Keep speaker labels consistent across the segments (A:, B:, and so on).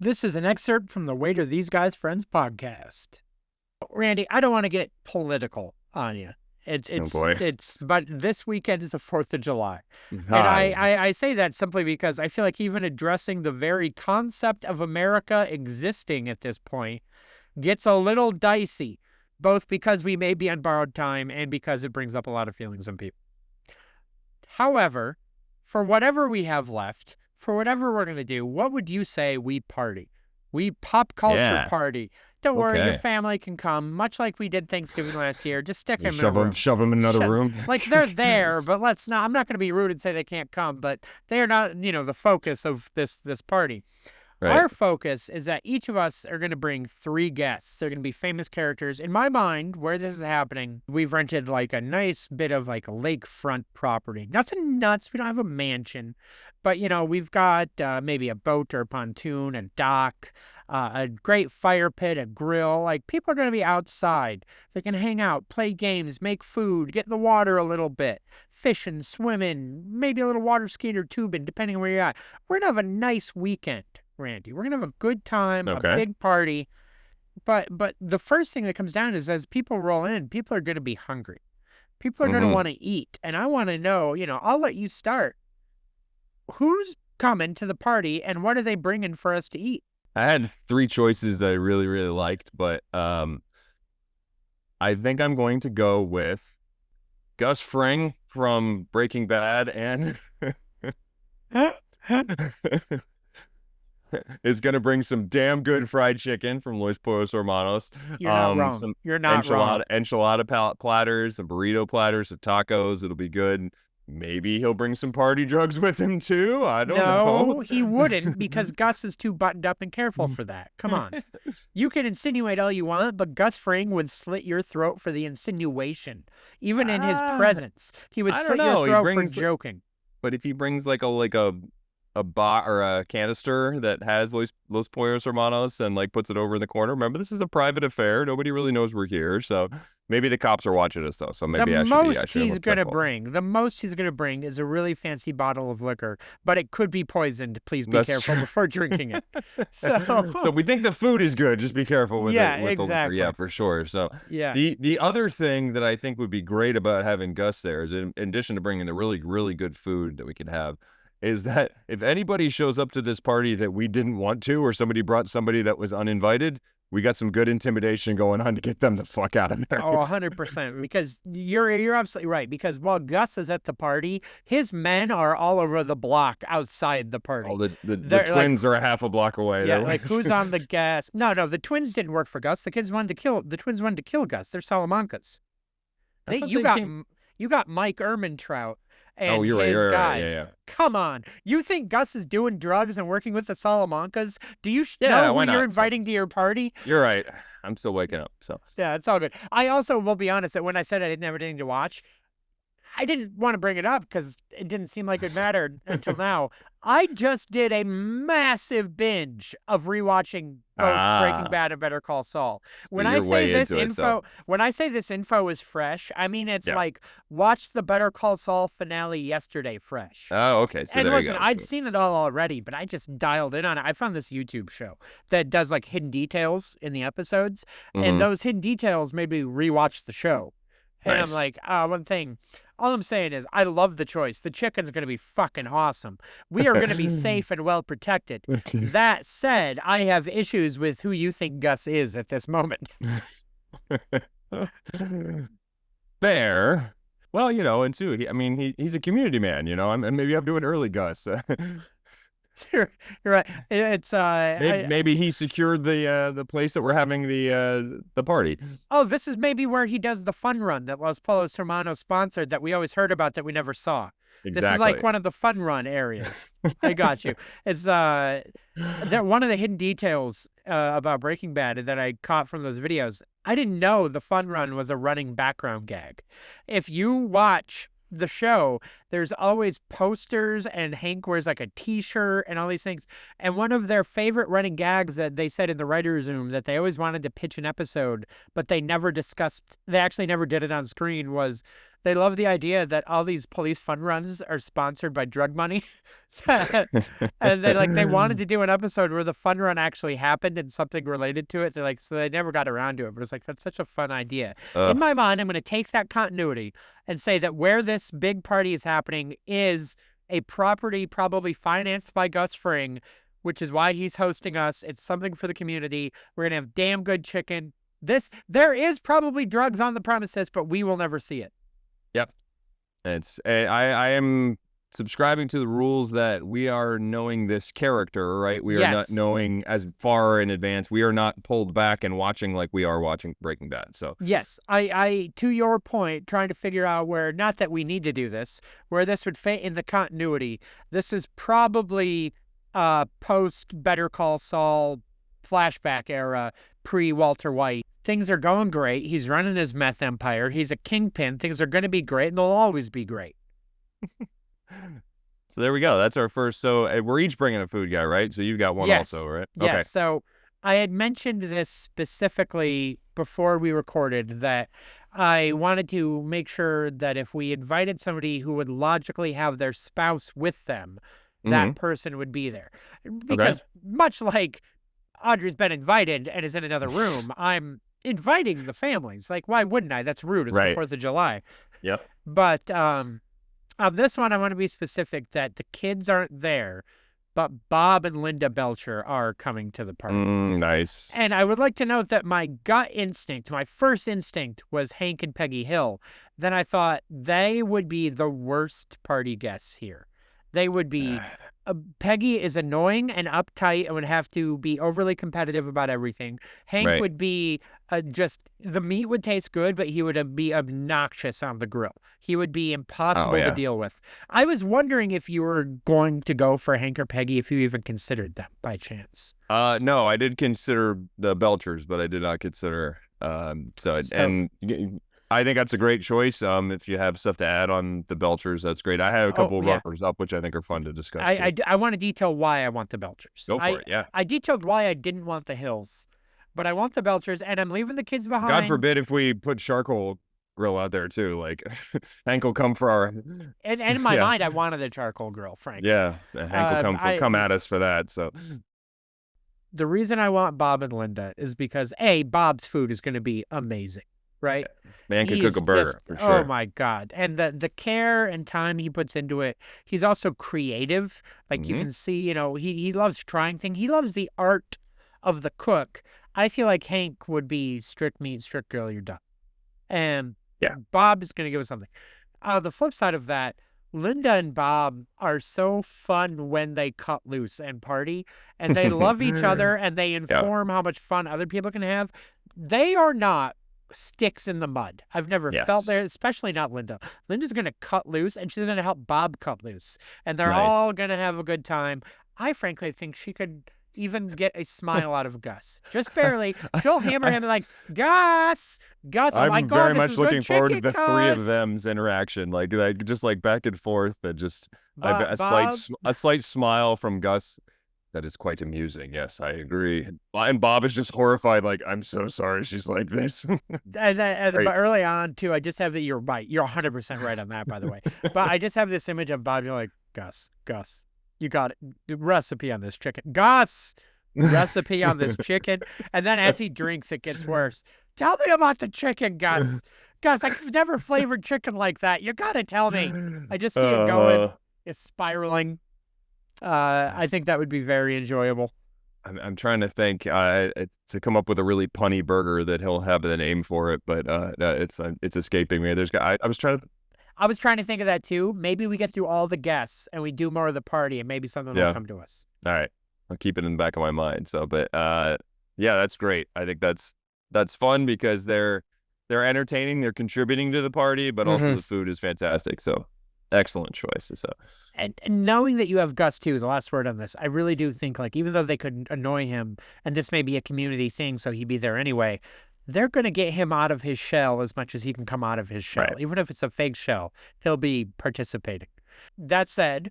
A: This is an excerpt from the Wait Are These Guys Friends podcast. Randy, I don't want to get political on you. But this weekend is the 4th of July.
B: Nice.
A: And I say that simply because I feel like even addressing the very concept of America existing at this point gets a little dicey, both because we may be on borrowed time and because it brings up a lot of feelings in people. However, for whatever we have left, for whatever we're going to do, what would you say we party? We pop culture party. Don't worry, your family can come, much like we did Thanksgiving last year. Just stick them in a room.
B: Shove them in another room.
A: Like, they're there, but let's not. I'm not going to be rude and say they can't come, but they're not, the focus of this party. Right. Our focus is that each of us are going to bring 3 guests. They're going to be famous characters. In my mind, where this is happening, we've rented like a nice bit of like a lakefront property. Nothing nuts. We don't have a mansion, but we've got maybe a boat or a pontoon, a dock, a great fire pit, a grill. Like, people are going to be outside. They can hang out, play games, make food, get in the water a little bit, fishing, swimming, maybe a little water skiing or tubing, depending on where you're at. We're going to have a nice weekend, Randy. We're going to have a good time, a big party. But the first thing that comes down is, as people roll in, people are going to be hungry. People are going to want to eat. And I want to know, I'll let you start. Who's coming to the party and what are they bringing for us to eat?
B: I had 3 choices that I really, really liked, but I think I'm going to go with Gus Fring from Breaking Bad and is going to bring some damn good fried chicken from Los Pollos Hermanos.
A: You're not wrong. You're not wrong.
B: Enchilada platters, some burrito platters, some tacos. It'll be good. Maybe he'll bring some party drugs with him too. I don't know.
A: No, he wouldn't, because Gus is too buttoned up and careful for that. Come on. You can insinuate all you want, but Gus Fring would slit your throat for the insinuation. Even in his presence, he would slit your throat for joking.
B: But if he brings like a bot or a canister that has Los Pollos Hermanos and like puts it over in the corner. Remember, this is a private affair. Nobody really knows we're here. So maybe the cops are watching us though. So maybe
A: the most he's going to bring is a really fancy bottle of liquor, but it could be poisoned. Please be careful before drinking it.
B: So we think the food is good. Just be careful with it.
A: Exactly.
B: Yeah, for sure. So the other thing that I think would be great about having Gus there is, in addition to bringing the really, really good food that we could have, is that if anybody shows up to this party that we didn't want to, or somebody brought somebody that was uninvited, we got some good intimidation going on to get them the fuck out of there.
A: Oh, 100%. Because you're absolutely right. Because while Gus is at the party, his men are all over the block outside the party.
B: Oh, the twins are a half a block away.
A: Yeah, like who's on the gas? No, the twins didn't work for Gus. The twins wanted to kill Gus. They're Salamancas. You got Mike Ehrmantraut. And
B: you're
A: his
B: right.
A: guys.
B: Yeah.
A: Come on. You think Gus is doing drugs and working with the Salamancas? Do you know who you're inviting to your party?
B: You're right. I'm still waking up. So
A: yeah, it's all good. I also will be honest that when I said I didn't have anything to watch, I didn't want to bring it up because it didn't seem like it mattered until now. I just did a massive binge of rewatching both Breaking Bad and Better Call Saul. When I say this info is fresh, I mean it's like watch the Better Call Saul finale yesterday fresh.
B: Oh, okay. So
A: and listen, I'd seen it all already, but I just dialed in on it. I found this YouTube show that does like hidden details in the episodes, and those hidden details made me rewatch the show. And I'm like, one thing. All I'm saying is I love the choice. The chicken's going to be fucking awesome. We are going to be safe and well protected. That said, I have issues with who you think Gus is at this moment.
B: Fair. Well, and too, he's a community man, and maybe I'm doing early Gus.
A: You're right. It's
B: maybe he secured the place that we're having the party.
A: Oh, this is maybe where he does the fun run that Los Pollos Hermanos sponsored that we always heard about that we never saw.
B: Exactly.
A: This is like one of the fun run areas. I got you. It's one of the hidden details about Breaking Bad that I caught from those videos. I didn't know the fun run was a running background gag. If you watch the show, there's always posters, and Hank wears like a t-shirt and all these things. And one of their favorite running gags that they said in the writer's room that they always wanted to pitch an episode, but they actually never did it on screen, was They love the idea that all these police fun runs are sponsored by drug money. And they wanted to do an episode where the fun run actually happened and something related to it. So they never got around to it. But it's like, that's such a fun idea. In my mind, I'm going to take that continuity and say that where this big party is happening is a property probably financed by Gus Fring, which is why he's hosting us. It's something for the community. We're going to have damn good chicken. There is probably drugs on the premises, but we will never see it.
B: Yep. I am subscribing to the rules that we are knowing this character, right? We are not knowing as far in advance. We are not pulled back and watching like we are watching Breaking Bad. So
A: yes, I to your point, trying to figure out where, not that we need to do this, where this would fit in the continuity. This is probably post Better Call Saul flashback era, pre-Walter White. Things are going great. He's running his meth empire. He's a kingpin. Things are going to be great, and they'll always be great.
B: So there we go. That's our first. So we're each bringing a food guy, right? So you've got one also, right?
A: Yes. Okay. So I had mentioned this specifically before we recorded, that I wanted to make sure that if we invited somebody who would logically have their spouse with them, that person would be there. Because much like Audrey's been invited and is in another room, I'm inviting the families. Like, why wouldn't I? That's rude. It's the 4th of July.
B: Yep.
A: But on this one, I want to be specific that the kids aren't there, but Bob and Linda Belcher are coming to the party.
B: Nice.
A: And I would like to note that my gut instinct, my first instinct was Hank and Peggy Hill. Then I thought they would be the worst party guests here. They would be... Peggy is annoying and uptight and would have to be overly competitive about everything. Hank would be just, the meat would taste good, but he would be obnoxious on the grill. He would be impossible to deal with. I was wondering if you were going to go for Hank or Peggy, if you even considered them by chance.
B: No, I did consider the Belchers, but I did not consider and I think that's a great choice. If you have stuff to add on the Belchers, that's great. I have a couple of runners up, which I think are fun to discuss.
A: I want to detail why I want the Belchers.
B: Go for it, yeah.
A: I detailed why I didn't want the Hills, but I want the Belchers, and I'm leaving the kids behind.
B: God forbid if we put charcoal grill out there too. Like Hank will come for our.
A: And in my mind, I wanted a charcoal grill, frankly.
B: Yeah, Hank will come at us for that. So.
A: The reason I want Bob and Linda is because Bob's food is going to be amazing. Right?
B: Man can cook a burger, for sure.
A: Oh, my God. And the care and time he puts into it. He's also creative. Like, you can see, he loves trying things. He loves the art of the cook. I feel like Hank would be strict meat, strict grill, you're done. And Bob is going to give us something. The flip side of that, Linda and Bob are so fun when they cut loose and party. And they love each other, and they inform how much fun other people can have. They are not sticks in the mud. I've never felt there, especially not Linda. Linda's going to cut loose, and she's going to help Bob cut loose. And they're all going to have a good time. I frankly think she could even get a smile out of Gus. Just barely. She'll hammer him like, Gus! Oh my God,
B: I'm very much looking forward to the three of them's interaction. Like just like back and forth, and just a slight smile from Gus. That is quite amusing. Yes, I agree. And Bob is just horrified. Like, I'm so sorry she's like this.
A: But early on, too, I just have that you're right. You're 100% right on that, by the way. But I just have this image of Bob. You're like, Gus, you got it. The recipe on this chicken. Gus, recipe on this chicken. And then as he drinks, it gets worse. Tell me about the chicken, Gus. Gus, I've never flavored chicken like that. You got to tell me. I just see it going. It's spiraling. I think that would be very enjoyable.
B: I'm trying to think to come up with a really punny burger that he'll have the name for it, but it's escaping me. I was trying
A: to think of that too. Maybe we get through all the guests and we do more of the party, and maybe something will come to us.
B: All right, I'll keep it in the back of my mind. So, but that's great. I think that's fun because they're entertaining, they're contributing to the party, but also the food is fantastic. So. Excellent choices. So.
A: And knowing that you have Gus too, the last word on this, I really do think, like, even though they could annoy him, and this may be a community thing, so he'd be there anyway, they're going to get him out of his shell as much as he can come out of his shell. Right. Even if it's a fake shell, he'll be participating. That said,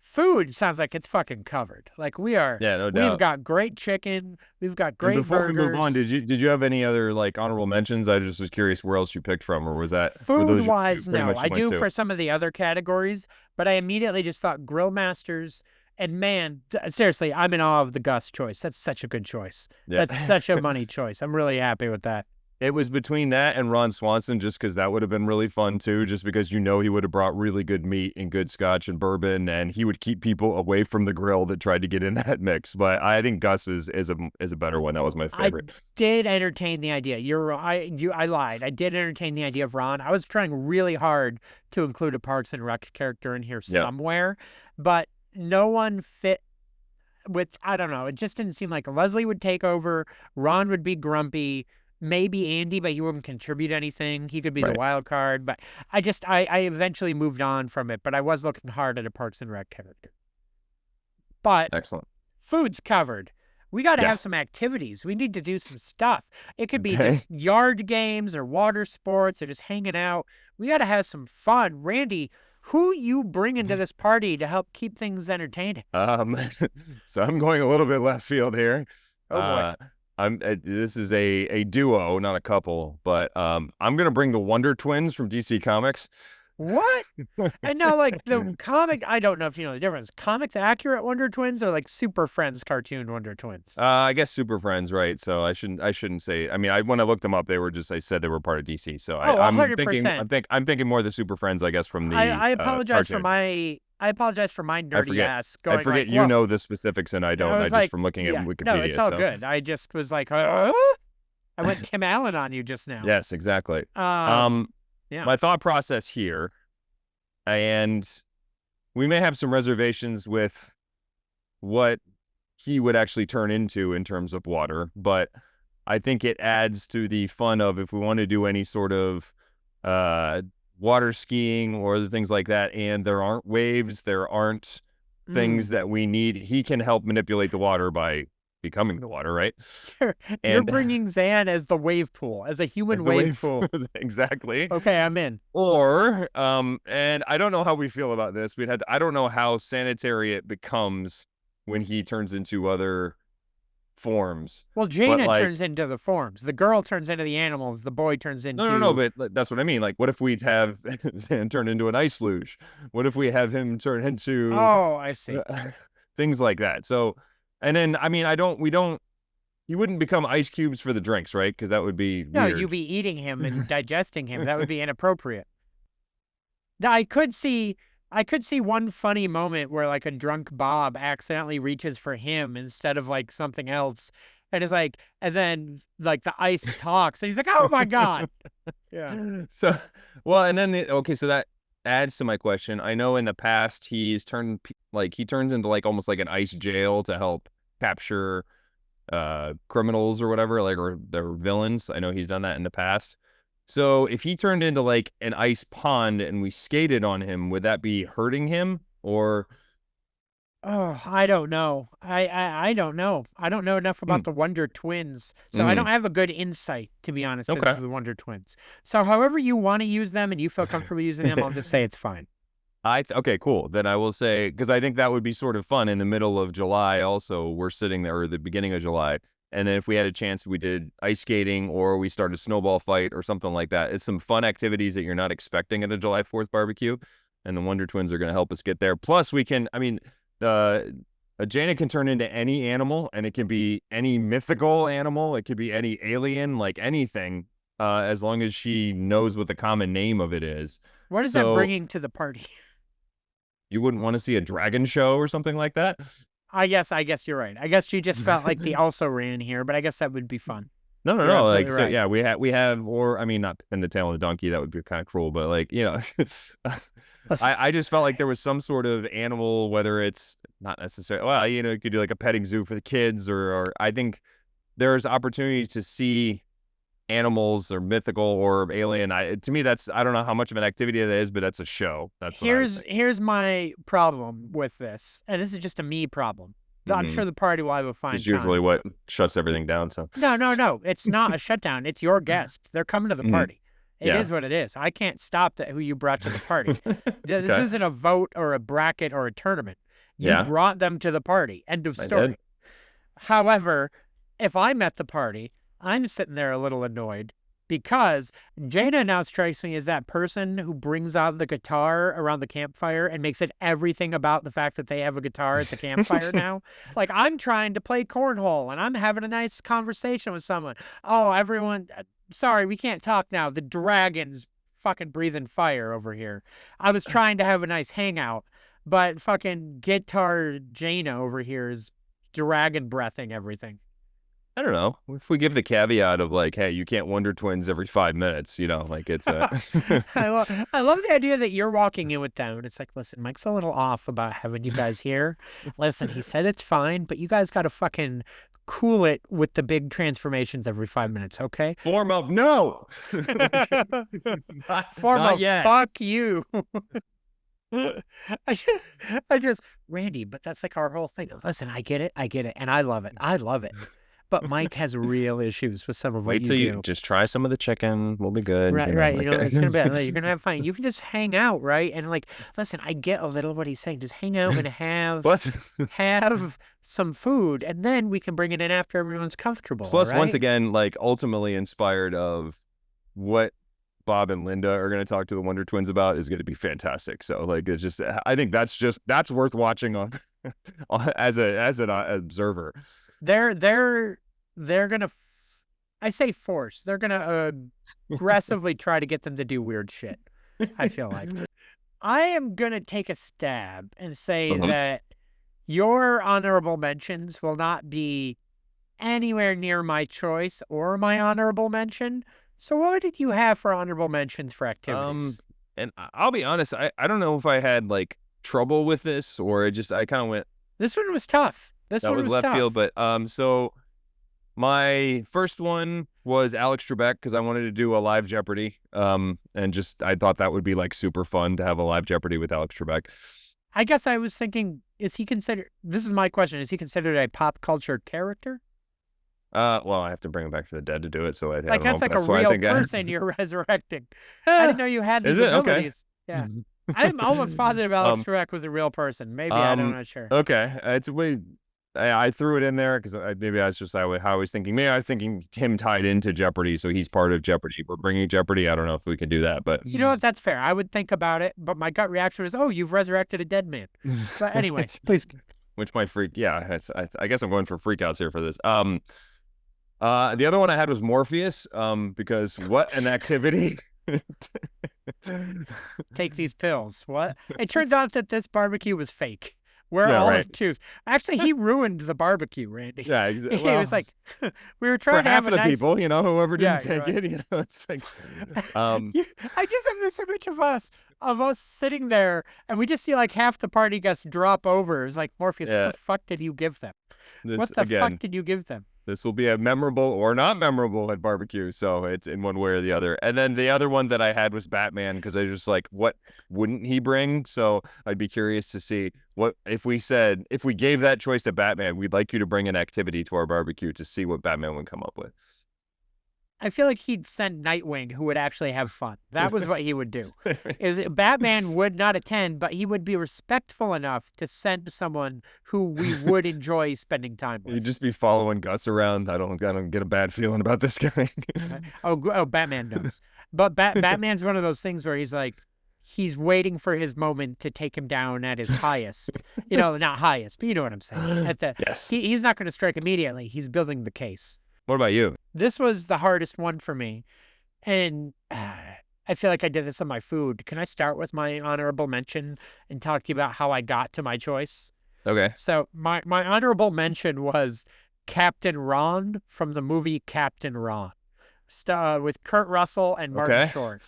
A: Food sounds like it's fucking covered. Like we are.
B: Yeah, no doubt.
A: We've got great chicken. We've got great
B: before
A: burgers.
B: we move on, did you have any other like honorable mentions? I just was curious where else you picked from, or was that
A: food wise? No, I do for some of the other categories, but I immediately just thought Grill Masters. And man, seriously, I'm in awe of the Gus choice. That's such a good choice. Yeah. That's such a money choice. I'm really happy with that.
B: It was between that and Ron Swanson, just because that would have been really fun too, just because he would have brought really good meat and good scotch and bourbon, and he would keep people away from the grill that tried to get in that mix. But I think Gus is a better one. That was my favorite.
A: I did entertain the idea. I lied. I did entertain the idea of Ron. I was trying really hard to include a Parks and Rec character in here somewhere, but no one fit with, I don't know. It just didn't seem like Leslie would take over. Ron would be grumpy. Maybe Andy, but he wouldn't contribute anything. He could be the wild card, but I eventually moved on from it, but I was looking hard at a Parks and Rec character. But
B: excellent.
A: Food's covered. We got to have some activities. We need to do some stuff. It could be just yard games or water sports or just hanging out. We got to have some fun. Randy, who you bring into this party to help keep things entertaining?
B: So I'm going a little bit left field here.
A: Oh boy.
B: This is a duo, not a couple, but I'm gonna bring the Wonder Twins from DC Comics.
A: What? And now, like the comic, I don't know if you know the difference. Comics accurate Wonder Twins or like Super Friends cartoon Wonder Twins?
B: I guess Super Friends, right? So I shouldn't say. I mean, when I looked them up, I said they were part of DC. So I'm 100%. I'm thinking more of the Super Friends, I guess, from the.
A: I apologize for my. I apologize for my nerdy ass going.
B: I forget
A: like, well,
B: know the specifics and I don't. I just from looking at Wikipedia.
A: No, it's all good. I just was like, I went Tim Allen on you just now.
B: Yes, exactly.
A: Yeah.
B: My thought process here, and we may have some reservations with what he would actually turn into in terms of water, but I think it adds to the fun of if we want to do any sort of water skiing or things like that, and there aren't waves, there aren't things that we need, he can help manipulate the water by becoming the water, right?
A: You're bringing Zan as the wave pool, as a human wave pool.
B: Exactly.
A: Okay, I'm in.
B: Or, and I don't know how we feel about this. I don't know how sanitary it becomes when he turns into other forms.
A: Well, Jaina turns into the forms. The girl turns into the animals. The boy turns into...
B: No, but that's what I mean. Like, what if we'd have Zan turn into an ice luge? What if we have him turn into...
A: Oh, I see.
B: Things like that. So, and then, I mean, he wouldn't become ice cubes for the drinks, right? Because that would be weird.
A: No, you'd be eating him and digesting him. That would be inappropriate. Now, I could see one funny moment where like a drunk Bob accidentally reaches for him instead of like something else. And it's like, and then like the ice talks and he's like, oh my God. Yeah.
B: So, well, and then, so that adds to my question. I know in the past he turns into like almost like an ice jail to help capture criminals or whatever, like, or their villains. I know he's done that in the past. So if he turned into like an ice pond and we skated on him, would that be hurting him or?
A: Oh, I don't know. I don't know. I don't know enough about the Wonder Twins. So I don't have a good insight, to be honest, into the Wonder Twins. So however you want to use them and you feel comfortable using them, I'll just say it's fine.
B: Okay, cool. Then I will say, because I think that would be sort of fun in the middle of July. Also, we're sitting there, or the beginning of July. And then if we had a chance, we did ice skating or we started a snowball fight or something like that. It's some fun activities that you're not expecting at a July 4th barbecue. And the Wonder Twins are going to help us get there. Plus, we can, I mean, Jaina can turn into any animal, and it can be any mythical animal. It could be any alien, like anything, as long as she knows what the common name of it is.
A: What is that bringing to the party?
B: You wouldn't want to see a dragon show or something like that?
A: I guess you're right. I guess she just felt like the also ran here, but I guess that would be fun.
B: No. Like, right. So yeah, we have, or I mean, not pin the tail on the donkey. That would be kind of cruel, but like, you know, I just felt like there was some sort of animal, whether it's not necessarily, well, you know, you could do like a petting zoo for the kids, or I think there's opportunities to see animals or mythical or alien. To me, that's, I don't know how much of an activity that is, but that's a show.
A: Here's my problem with this, and this is just a me problem. I'm sure the party will have a fine time.
B: It's usually what shuts everything down. So
A: no, it's not a shutdown. It's your guest. They're coming to the party. It is what it is. I can't stop who you brought to the party. This isn't a vote or a bracket or a tournament. You brought them to the party. End of story. However, if I'm at the party, I'm sitting there a little annoyed because Jada now strikes me as that person who brings out the guitar around the campfire and makes it everything about the fact that they have a guitar at the campfire now. Like, I'm trying to play cornhole and I'm having a nice conversation with someone. Oh, everyone, sorry, we can't talk now. The dragon's fucking breathing fire over here. I was trying to have a nice hangout, but fucking guitar Jaina over here is dragon breathing everything.
B: I don't know. If we give the caveat of like, hey, you can't Wonder Twins every 5 minutes, like it's a...
A: I love the idea that you're walking in with them and it's like, listen, Mike's a little off about having you guys here. Listen, he said it's fine, but you guys got to fucking cool it with the big transformations every 5 minutes, okay?
B: Form of no!
A: Form of fuck you. I just, Randy, but that's like our whole thing. Listen, I get it, and I love it. But Mike has real issues with some of what you do. Wait till you
B: just try some of the chicken. We'll be good.
A: Right. It's going to be, you're going to have fun. You can just hang out, right? And like, listen, I get a little what he's saying. Just hang out and have some food, and then we can bring it in after everyone's comfortable.
B: Plus,
A: right?
B: Once again, like ultimately inspired of what Bob and Linda are going to talk to the Wonder Twins about is going to be fantastic. So like, it's just, I think that's worth watching on as an observer.
A: They're gonna, I say force. They're gonna aggressively try to get them to do weird shit. I feel like I am gonna take a stab and say that your honorable mentions will not be anywhere near my choice or my honorable mention. So what did you have for honorable mentions for activities?
B: And I'll be honest, I don't know if I had like trouble with this or I kind of went.
A: This one was tough. That was
B: left
A: tough.
B: field, but so my first one was Alex Trebek because I wanted to do a live Jeopardy, and I thought that would be like super fun to have a live Jeopardy with Alex Trebek.
A: I guess I was thinking, is he considered? This is my question: is he considered a pop culture character?
B: Well, I have to bring him back from the dead to do it, so I
A: like that's like a real person you're resurrecting. I didn't know you had these abilities. Okay. Yeah. I'm almost positive Alex Trebek was a real person. Maybe I'm not sure.
B: Okay, it's way. I threw it in there because maybe I was just how I was thinking. Maybe I was thinking him tied into Jeopardy, so he's part of Jeopardy. We're bringing Jeopardy. I don't know if we can do that, but
A: you know what? That's fair. I would think about it, but my gut reaction was, "Oh, you've resurrected a dead man." But anyway, please.
B: Which my freak, yeah. I guess I'm going for freakouts here for this. The other one I had was Morpheus, because what an activity.
A: Take these pills. What? It turns out that this barbecue was fake. We're all in twos. Actually, he ruined the barbecue, Randy.
B: Yeah, exactly.
A: He was like, we were trying to have
B: half of the people, whoever didn't take it, it's like.
A: I just have this image of us sitting there, and we just see like half the party guests drop over. It's like, Morpheus, what the fuck did you give them? What the fuck did you give them?
B: This will be a memorable or not memorable at barbecue, so it's in one way or the other. And then the other one that I had was Batman, because I was just like, what wouldn't he bring? So I'd be curious to see what if we gave that choice to Batman, we'd like you to bring an activity to our barbecue to see what Batman would come up with.
A: I feel like he'd send Nightwing, who would actually have fun. That was what he would do. Batman would not attend, but he would be respectful enough to send someone who we would enjoy spending time with.
B: You'd just be following Gus around. I don't get a bad feeling about this guy.
A: oh, Batman knows. But Batman's one of those things where he's like, he's waiting for his moment to take him down at his highest. Not highest, but you know what I'm saying.
B: Yes.
A: He's not going to strike immediately. He's building the case.
B: What about you?
A: This was the hardest one for me. And I feel like I did this on my food. Can I start with my honorable mention and talk to you about how I got to my choice?
B: Okay.
A: So my honorable mention was Captain Ron from the movie Captain Ron, with Kurt Russell and Martin Short.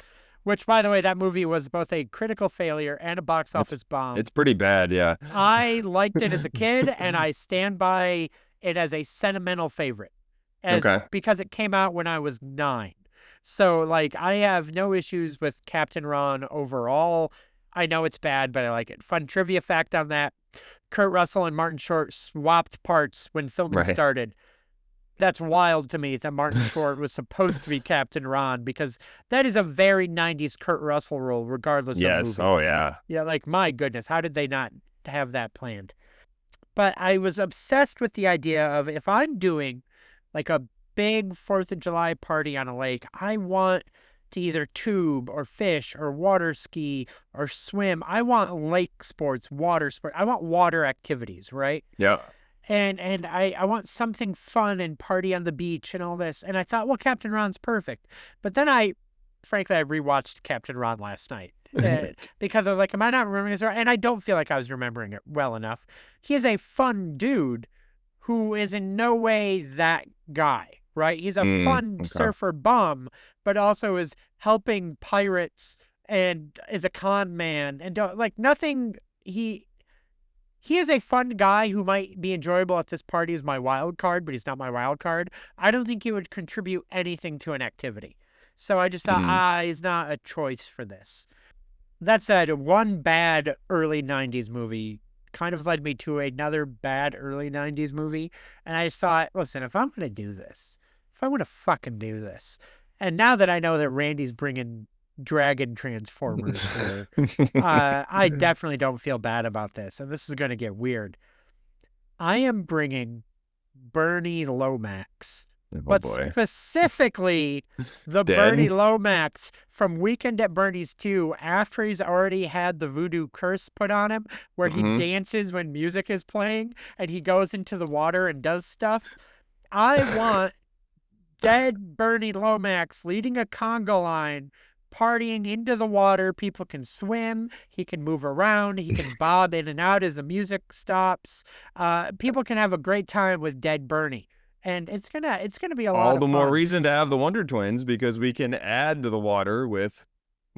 A: Which, by the way, that movie was both a critical failure and a box office bomb.
B: It's pretty bad, yeah.
A: I liked it as a kid, and I stand by it as a sentimental favorite. Because it came out when I was 9. So, like, I have no issues with Captain Ron overall. I know it's bad, but I like it. Fun trivia fact on that. Kurt Russell and Martin Short swapped parts when filming started. That's wild to me that Martin Short was supposed to be Captain Ron, because that is a very 90s Kurt Russell role, regardless of movie.
B: Oh, yeah.
A: Yeah, like, my goodness, how did they not have that planned? But I was obsessed with the idea of if I'm doing like a big 4th of July party on a lake, I want to either tube or fish or water ski or swim. I want lake sports, water sport. I want water activities, right?
B: Yeah.
A: And I want something fun and party on the beach and all this. And I thought, well, Captain Ron's perfect. But then frankly, I rewatched Captain Ron last night because I was like, am I not remembering this right? And I don't feel like I was remembering it well enough. He is a fun dude who is in no way that guy, right? He's a fun surfer bum, but also is helping pirates and is a con man and nothing. He is a fun guy who might be enjoyable at this party as my wild card, but he's not my wild card. I don't think he would contribute anything to an activity. So I just thought, he's not a choice for this. That said, one bad early 90s movie kind of led me to another bad early 90s movie. And I just thought, listen, if I'm going to do this, if I'm going to fucking do this, and now that I know that Randy's bringing Dragon Transformers here, I definitely don't feel bad about this. And this is going to get weird. I am bringing Bernie Lomax. But specifically the Bernie Lomax from Weekend at Bernie's 2 after he's already had the voodoo curse put on him where he dances when music is playing and he goes into the water and does stuff. I want dead Bernie Lomax leading a conga line, partying into the water. People can swim. He can move around. He can bob in and out as the music stops. People can have a great time with dead Bernie. And it's gonna be a lot of fun.
B: All the more reason to have the Wonder Twins because we can add to the water with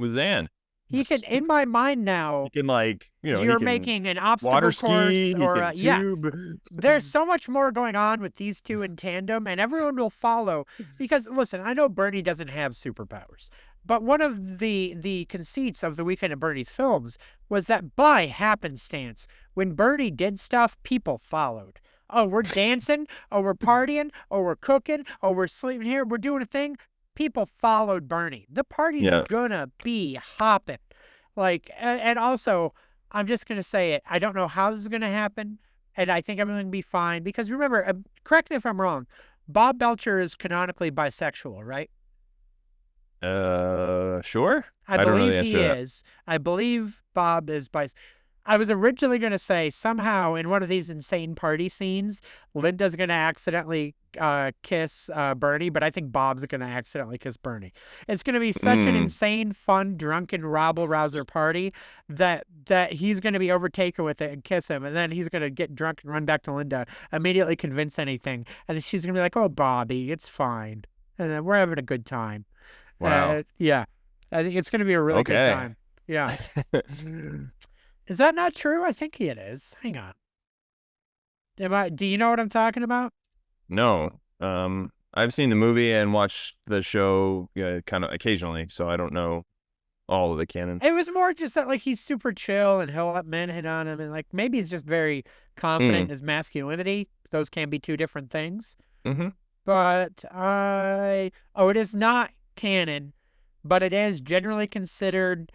B: Zan.
A: He can, in my mind now.
B: He can
A: you're making an obstacle
B: water ski,
A: course or
B: tube.
A: There's so much more going on with these two in tandem, and everyone will follow. Because listen, I know Bernie doesn't have superpowers, but one of the conceits of the Weekend at Bernie's films was that by happenstance, when Bernie did stuff, people followed. Oh, we're dancing. Oh, we're partying. Oh, we're cooking. Oh, we're sleeping here. We're doing a thing. People followed Bernie. The party's gonna be hopping. And also, I'm just gonna say it. I don't know how this is gonna happen, and I think everything will be fine. Because remember, correct me if I'm wrong, Bob Belcher is canonically bisexual, right?
B: Sure.
A: I believe he is. I believe Bob is bisexual. I was originally going to say somehow in one of these insane party scenes, Linda's going to accidentally kiss Bernie, but I think Bob's going to accidentally kiss Bernie. It's going to be such an insane, fun, drunken, rabble-rouser party that he's going to be overtaken with it and kiss him, and then he's going to get drunk and run back to Linda, immediately convince anything, and then she's going to be like, oh, Bobby, it's fine. And then we're having a good time.
B: Wow.
A: Yeah. I think it's going to be a really good time. Yeah. Is that not true? I think it is. Hang on. Do you know what I'm talking about?
B: No. I've seen the movie and watched the show kind of occasionally, so I don't know all of the canon.
A: It was more just that he's super chill and he'll let men hit on him, and maybe he's just very confident in his masculinity. Those can be two different things. But it is not canon, but it is generally considered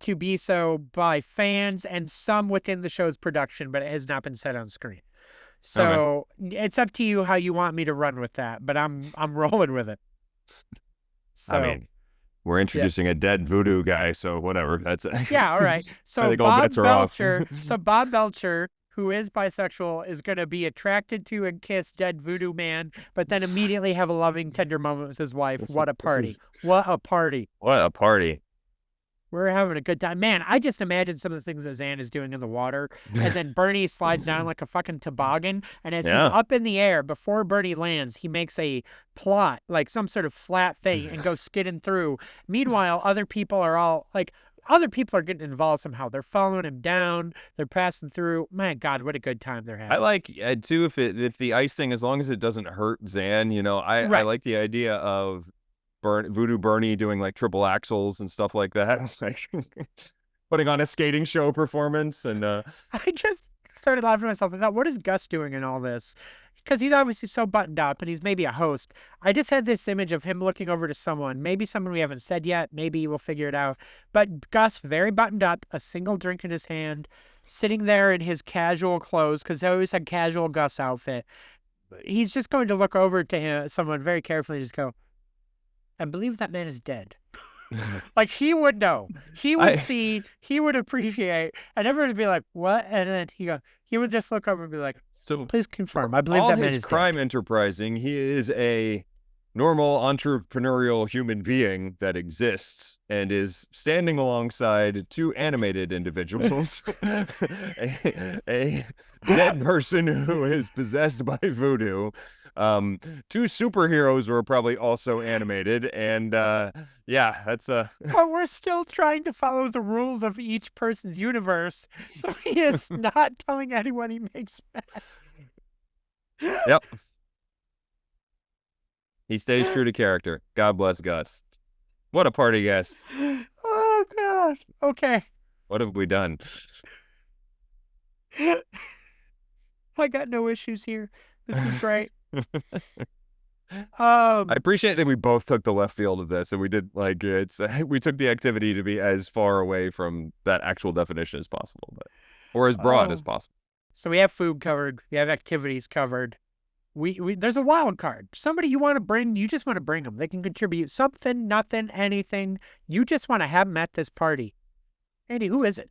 A: to be so by fans and some within the show's production, but it has not been said on screen. So it's up to you how you want me to run with that, but I'm rolling with it. So,
B: I mean, we're introducing a dead voodoo guy, so whatever. That's
A: all right. So
B: I think all bets are off.
A: So Bob Belcher, who is bisexual, is going to be attracted to and kiss dead voodoo man, but then immediately have a loving, tender moment with his wife. What a party. What a party.
B: What a party.
A: We're having a good time. Man, I just imagine some of the things that Zan is doing in the water. And then Bernie slides down like a fucking toboggan. And as he's up in the air, before Bernie lands, he makes a plot, like some sort of flat thing, and goes skidding through. Meanwhile, other people are getting involved somehow. They're following him down. They're passing through. My God, what a good time they're having.
B: I like, too, if the ice thing, as long as it doesn't hurt Zan, I like the idea of Voodoo Bernie doing triple axels and stuff like that, putting on a skating show performance. And
A: I just started laughing at myself. I thought, what is Gus doing in all this? because he's obviously so buttoned up and he's maybe a host. I just had this image of him looking over to someone, maybe someone we haven't said yet. Maybe we'll figure it out. But Gus, very buttoned up, a single drink in his hand, sitting there in his casual clothes, because I always had casual Gus outfit. He's just going to look over to someone very carefully and just go, I believe that man is dead. Like, he would know. He would see. He would appreciate. And everyone would be like, what? And then he would just look over and be like, so please confirm. I believe that man is dead.
B: All his crime enterprising, he is a normal entrepreneurial human being that exists and is standing alongside two animated individuals, a dead person who is possessed by voodoo, two superheroes who are probably also animated, and yeah, that's
A: But we're still trying to follow the rules of each person's universe, so he is not telling anyone he makes mad.
B: Yep. He stays true to character. God bless Gus. What a party guest.
A: Oh, God. Okay.
B: What have we done?
A: I got no issues here. This is great. I
B: appreciate that we both took the left field of this, and we did, like, we took the activity to be as far away from that actual definition as possible, or as broad as possible.
A: So we have food covered. We have activities covered. There's a wild card. Somebody you want to bring, you just want to bring them. They can contribute something, nothing, anything. You just want to have them at this party. Andy, who is it?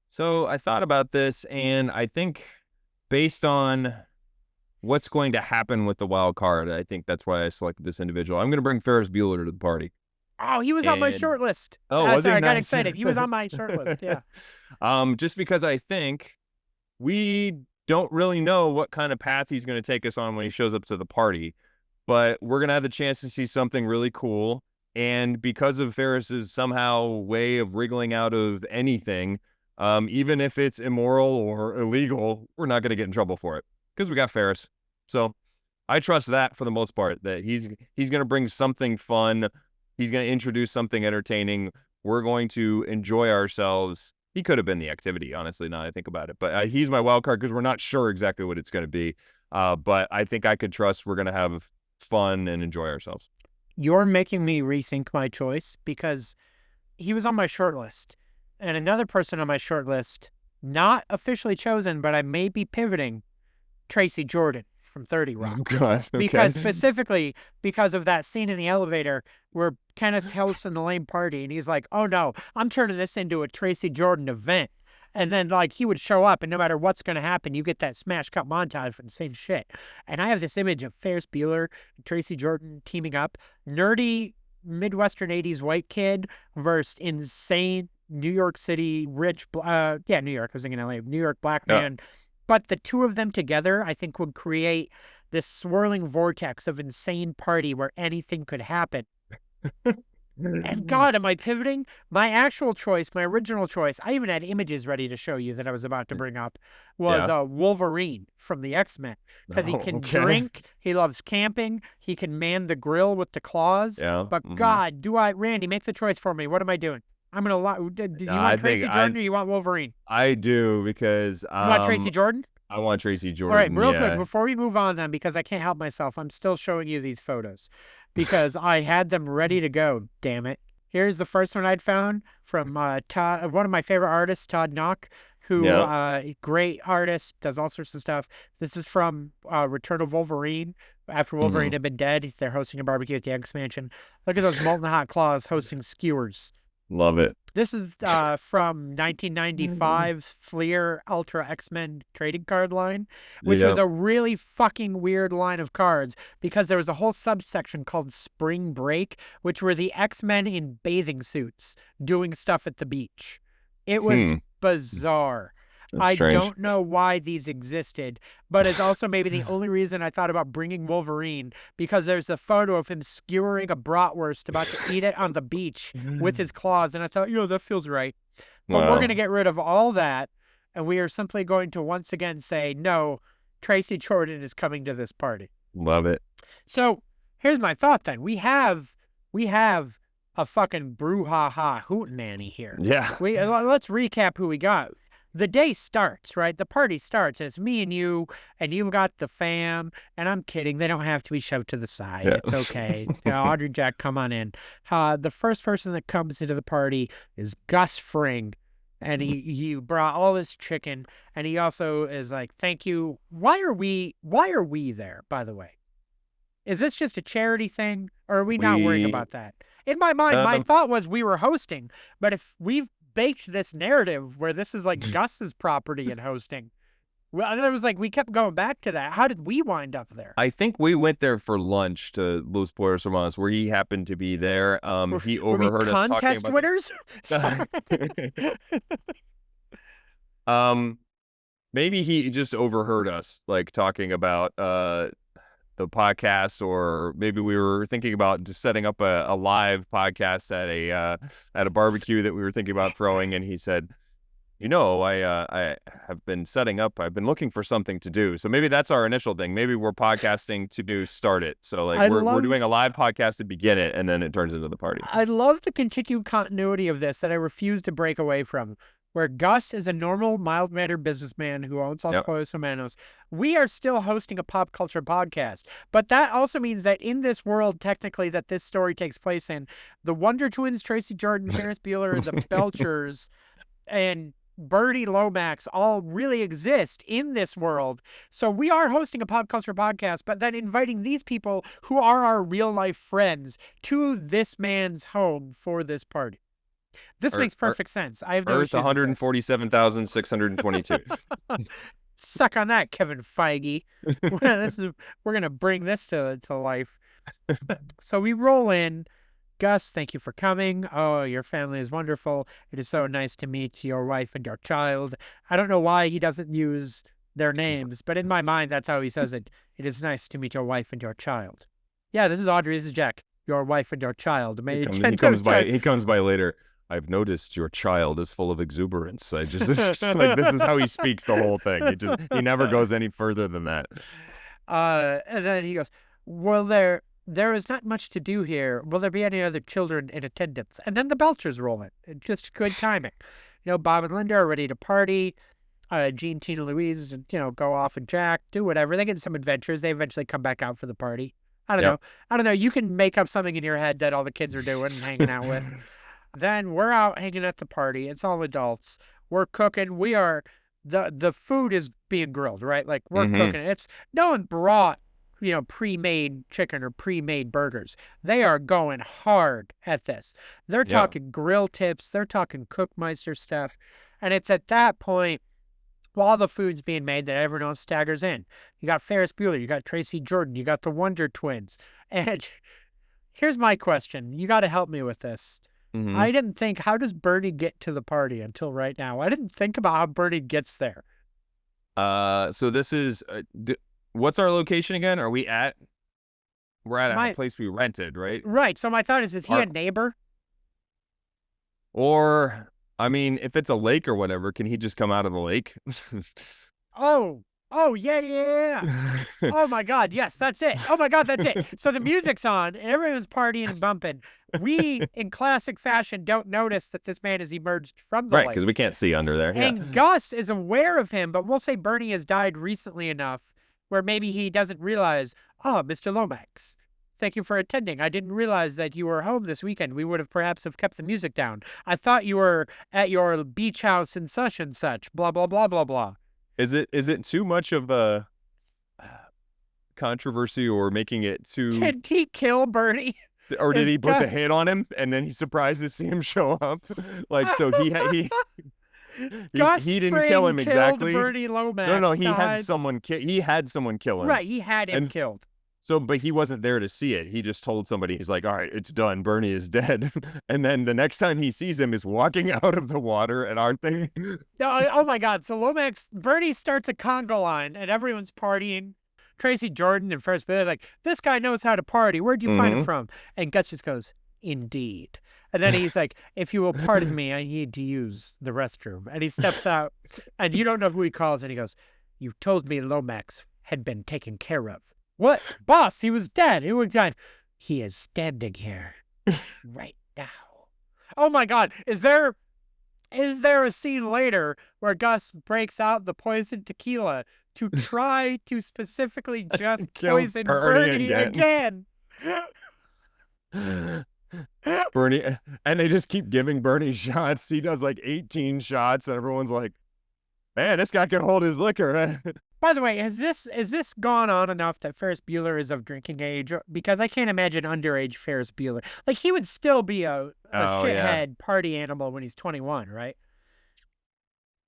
B: So I thought about this, and I think based on what's going to happen with the wild card, I think that's why I selected this individual. I'm going to bring Ferris Bueller to the party.
A: Oh, he was on my short list.
B: Oh, was
A: sorry,
B: he?
A: I got excited. He was on my short list, yeah.
B: Just because I think we don't really know what kind of path he's going to take us on when he shows up to the party, but we're going to have the chance to see something really cool. And because of Ferris's somehow way of wriggling out of anything, even if it's immoral or illegal, we're not going to get in trouble for it because we got Ferris. So I trust that for the most part, that he's going to bring something fun. He's going to introduce something entertaining. We're going to enjoy ourselves. He could have been the activity, honestly, now that I think about it. But he's my wild card because we're not sure exactly what it's going to be. But I think I could trust we're going to have fun and enjoy ourselves.
A: You're making me rethink my choice because he was on my short list. And another person on my short list, not officially chosen, but I may be pivoting, Tracy Jordan from 30 Rock.
B: Oh, God. Okay.
A: Because specifically because of that scene in the elevator where Kenneth's hosting the lame party and he's like, oh no, I'm turning this into a Tracy Jordan event. And then, like, he would show up and no matter what's going to happen, you get that smash cut montage for the same shit. And I have this image of Ferris Bueller and Tracy Jordan teaming up, nerdy Midwestern 80s white kid versus insane New York City rich, New York, I was thinking LA, New York black man. Yeah. But the two of them together, I think, would create this swirling vortex of insane party where anything could happen. And God, am I pivoting? My actual choice, my original choice, I even had images ready to show you that I was about to bring up, was Wolverine from the X-Men. Because he can drink, he loves camping, he can man the grill with the claws. Yeah. But God, Randy, make the choice for me. What am I doing? I'm going to lie. Do you want Tracy Jordan or you want Wolverine?
B: I do because...
A: you want Tracy Jordan?
B: I want Tracy Jordan.
A: All right, real quick, before we move on then, because I can't help myself, I'm still showing you these photos because I had them ready to go, damn it. Here's the first one I'd found from Todd, one of my favorite artists, Todd Knock, who, great artist, does all sorts of stuff. This is from Return of Wolverine. After Wolverine had been dead, they're hosting a barbecue at the X Mansion. Look at those molten hot claws hosting skewers.
B: Love it.
A: This is from 1995's Fleer Ultra X-Men trading card line, which was a really fucking weird line of cards because there was a whole subsection called Spring Break, which were the X-Men in bathing suits doing stuff at the beach. It was bizarre. I don't know why these existed, but it's also maybe the only reason I thought about bringing Wolverine, because there's a photo of him skewering a bratwurst about to eat it on the beach with his claws, and I thought, that feels right. But we're going to get rid of all that, and we are simply going to once again say, no, Tracy Jordan is coming to this party.
B: Love it.
A: So here's my thought then. We have a fucking brouhaha hootenanny here.
B: Yeah.
A: Let's recap who we got. the day starts, right? The party starts, and it's me and you've got the fam, and I'm kidding. They don't have to be shoved to the side.
B: Yeah.
A: It's okay. Audrey, Jack, come on in. The first person that comes into the party is Gus Fring, and he brought all this chicken, and he also is like, thank you. Why are we there, by the way? Is this just a charity thing, or are we not worrying about that? In my mind, my thought was we were hosting, but if we've baked this narrative where this is like Gus's property and hosting, well, it was like we kept going back to that. How did we wind up there?
B: I think we went there for lunch to Los Pollos Hermanos, where he happened to be there. He overheard us talking
A: contest
B: about
A: winners.
B: Maybe he just overheard us like talking about the podcast, or maybe we were thinking about just setting up a live podcast at a barbecue that we were thinking about throwing, and he said, I have been setting up, I've been looking for something to do. So maybe that's our initial thing. Maybe we're podcasting to start it. So like we're doing a live podcast to begin it, and then it turns into the party.
A: I love the continued continuity of this that I refuse to break away from, where Gus is a normal, mild-mannered businessman who owns Los Pollos Hermanos. We are still hosting a pop culture podcast. But that also means that in this world, technically, that this story takes place in, the Wonder Twins, Tracy Jordan, Ferris Bueller, the Belchers, and Bernie Lomax all really exist in this world. So we are hosting a pop culture podcast, but then inviting these people who are our real-life friends to this man's home for this party. This makes perfect sense. I have no
B: Earth 147,622.
A: Suck on that, Kevin Feige. We're gonna bring this to life. So we roll in. Gus, thank you for coming. Oh, your family is wonderful. It is so nice to meet your wife and your child. I don't know why he doesn't use their names, but in my mind, that's how he says it. It is nice to meet your wife and your child. Yeah, this is Audrey. This is Jack. Your wife and your child.
B: He comes by later. I've noticed your child is full of exuberance. It's just like, this is how he speaks the whole thing. He never goes any further than that.
A: And then he goes, well, there is not much to do here. Will there be any other children in attendance? And then the Belchers roll in. Just good timing. Bob and Linda are ready to party. Gene, Tina, Louise, go off and Jack, do whatever. They get some adventures. They eventually come back out for the party. I don't know. You can make up something in your head that all the kids are doing and hanging out with. Then we're out hanging at the party. It's all adults. We're cooking. We are, the food is being grilled, right? Like we're cooking. No one brought, pre-made chicken or pre-made burgers. They are going hard at this. They're talking grill tips. They're talking Cookmeister stuff. And it's at that point, while the food's being made, that everyone else staggers in. You got Ferris Bueller. You got Tracy Jordan. You got the Wonder Twins. And here's my question. You got to help me with this. I didn't think, how does Bernie get to the party until right now? I didn't think about how Bernie gets there.
B: So this is, what's our location again? We're at a place we rented, right?
A: Right. So my thought is he a neighbor?
B: Or, I mean, if it's a lake or whatever, can he just come out of the lake?
A: Oh, yeah. Oh, my God. Yes, that's it. Oh, my God, that's it. So the music's on, and everyone's partying and bumping. We, in classic fashion, don't notice that this man has emerged from the lake.
B: Right, because we can't see under there.
A: And Gus is aware of him, but we'll say Bernie has died recently enough where maybe he doesn't realize, Mr. Lomax, thank you for attending. I didn't realize that you were home this weekend. We would have perhaps kept the music down. I thought you were at your beach house and such, blah, blah, blah, blah, blah.
B: Is it too much of a controversy, or making it too...
A: Did he kill Bernie?
B: Or did he put the hit on him and then he's surprised to see him show up? Like, so he didn't kill him exactly.
A: Bernie Lomax.
B: No, he had someone kill him.
A: Right, he had him killed.
B: So, but he wasn't there to see it. He just told somebody, he's like, all right, it's done. Bernie is dead. And then the next time he sees him is walking out of the water, and aren't they?
A: Oh my God. So Bernie starts a conga line and everyone's partying. Tracy Jordan and Ferris Bueller like, this guy knows how to party. Where'd you find him from? And Gus just goes, indeed. And then he's like, if you will pardon me, I need to use the restroom. And he steps out, and you don't know who he calls. And he goes, you told me Lomax had been taken care of. What? Boss, he was dead. Who died? He is standing here right now. Oh my God. Is there Is there a scene later where Gus breaks out the poison tequila to try to specifically just poison Bernie again?
B: Bernie, and they just keep giving Bernie shots. He does like 18 shots, and everyone's like, man, this guy can hold his liquor.
A: By the way, is this gone on enough that Ferris Bueller is of drinking age? Because I can't imagine underage Ferris Bueller. Like, he would still be a shithead party animal when he's 21, right?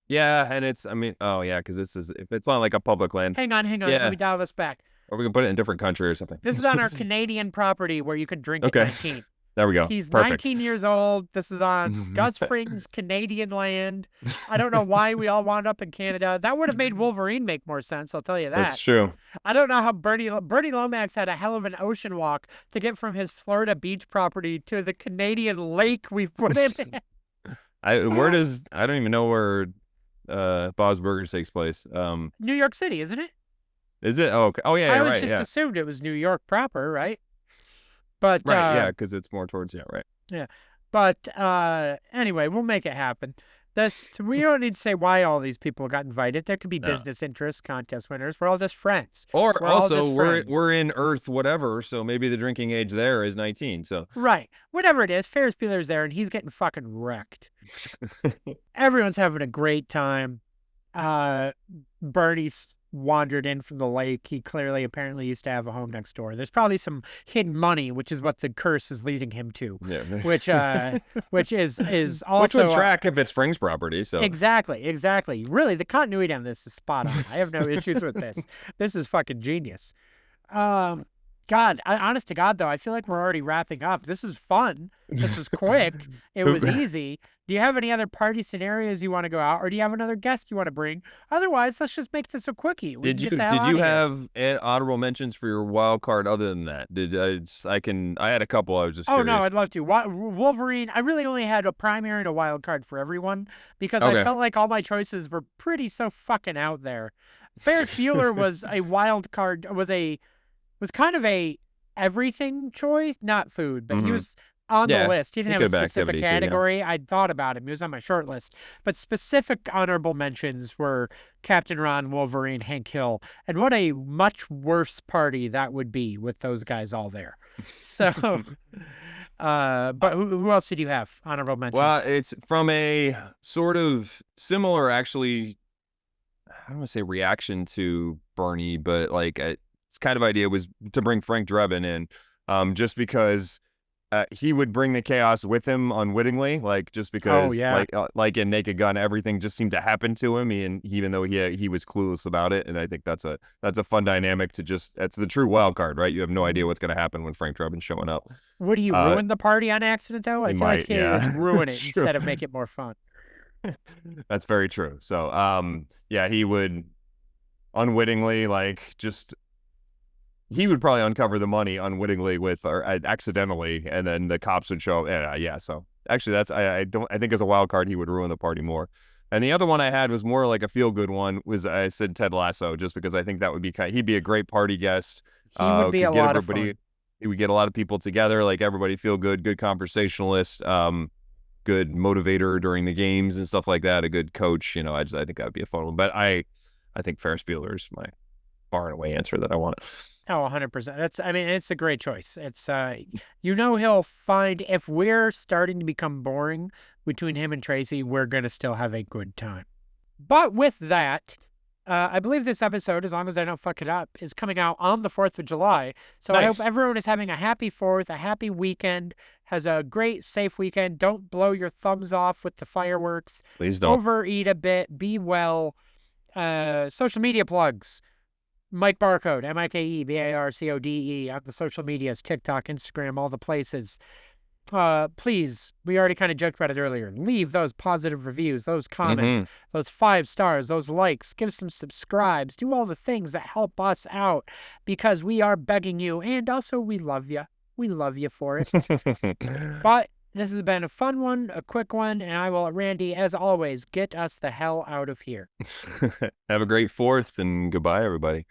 B: Yeah, and it's, I mean, oh yeah, because if it's on like a public land.
A: Hang on,
B: yeah.
A: let me dial this back.
B: Or we can put it in a different country or something.
A: This is on our Canadian property where you can drink at 19.
B: There we go.
A: He's
B: Perfect.
A: 19 years old. This is on Gus Fring's Canadian land. I don't know why we all wound up in Canada. That would have made Wolverine make more sense, I'll tell you that.
B: That's true.
A: I don't know how Bernie Lomax had a hell of an ocean walk to get from his Florida beach property to the Canadian lake we've put him in.
B: I don't even know where Bob's Burgers takes place.
A: New York City, isn't it?
B: Is it? Oh, okay. Oh yeah,
A: I just assumed it was New York proper, right? But
B: right, because it's more towards right.
A: Yeah, but anyway, we'll make it happen. We don't need to say why all these people got invited. There could be business interests, contest winners. We're all just friends.
B: Or we're in Earth whatever, so maybe the drinking age there is 19. So
A: right, whatever it is, Ferris Bueller's there and he's getting fucking wrecked. Everyone's having a great time. Bernie's wandered in from the lake. He clearly apparently used to have a home next door. There's probably some hidden money, which is what the curse is leading him to.
B: Yeah.
A: which is also
B: which would track if it's Fring's property. So
A: exactly. Really, the continuity on this is spot on. I have no issues with this. This is fucking genius. Honest to God, though, I feel like we're already wrapping up. This is fun. This was quick. It was easy. Do you have any other party scenarios you want to go out, or do you have another guest you want to bring? Otherwise, let's just make this a quickie.
B: Did you have honorable mentions for your wild card other than that? I had a couple. I was just curious.
A: No, I'd love to. Wolverine, I really only had a primary and a wild card for everyone because I felt like all my choices were pretty so fucking out there. Ferris Bueller was a wild card, was kind of a everything choice, not food, but he was on the list. He didn't have a specific category. I'd thought about him. He was on my short list. But specific honorable mentions were Captain Ron, Wolverine, Hank Hill. And what a much worse party that would be with those guys all there. So, but who else did you have honorable mentions?
B: Well, it's from a sort of similar, actually, I don't want to say reaction to Bernie, but like it's kind of idea was to bring Frank Drebin in, just because he would bring the chaos with him unwittingly, like just because, like in Naked Gun, everything just seemed to happen to him, even though he was clueless about it. And I think that's a fun dynamic that's the true wild card, right? You have no idea what's going to happen when Frank Drebin's showing up.
A: Would he ruin the party on accident, though? I feel like he would ruin it instead of make it more fun.
B: That's very true. So, he would unwittingly, he would probably uncover the money unwittingly or accidentally, and then the cops would show up. Yeah. So actually, I think as a wild card, he would ruin the party more. And the other one I had was more like a feel good one. I said Ted Lasso, just because I think that would be he'd be a great party guest.
A: He would be a lot of fun.
B: He would get a lot of people together, like everybody feel good conversationalist, good motivator during the games and stuff like that. A good coach. I think that would be a fun one. But I think Ferris Bueller is my far and away answer that I want.
A: Oh, 100%. It's a great choice. It's, he'll find if we're starting to become boring between him and Tracy, we're going to still have a good time. But with that, I believe this episode, as long as I don't fuck it up, is coming out on the 4th of July. So nice. I hope everyone is having a happy 4th, a happy weekend, has a great, safe weekend. Don't blow your thumbs off with the fireworks.
B: Please don't.
A: Overeat a bit. Be well. Social media plugs. Mike Barcode, MikeBarcode on the social medias, TikTok, Instagram, all the places. Please, we already kind of joked about it earlier. Leave those positive reviews, those comments, those 5 stars, those likes, give some subscribes, do all the things that help us out because we are begging you. And also, we love you. We love you for it. But this has been a fun one, a quick one, and I will, Randy, as always, get us the hell out of here.
B: Have a great 4th, and goodbye, everybody.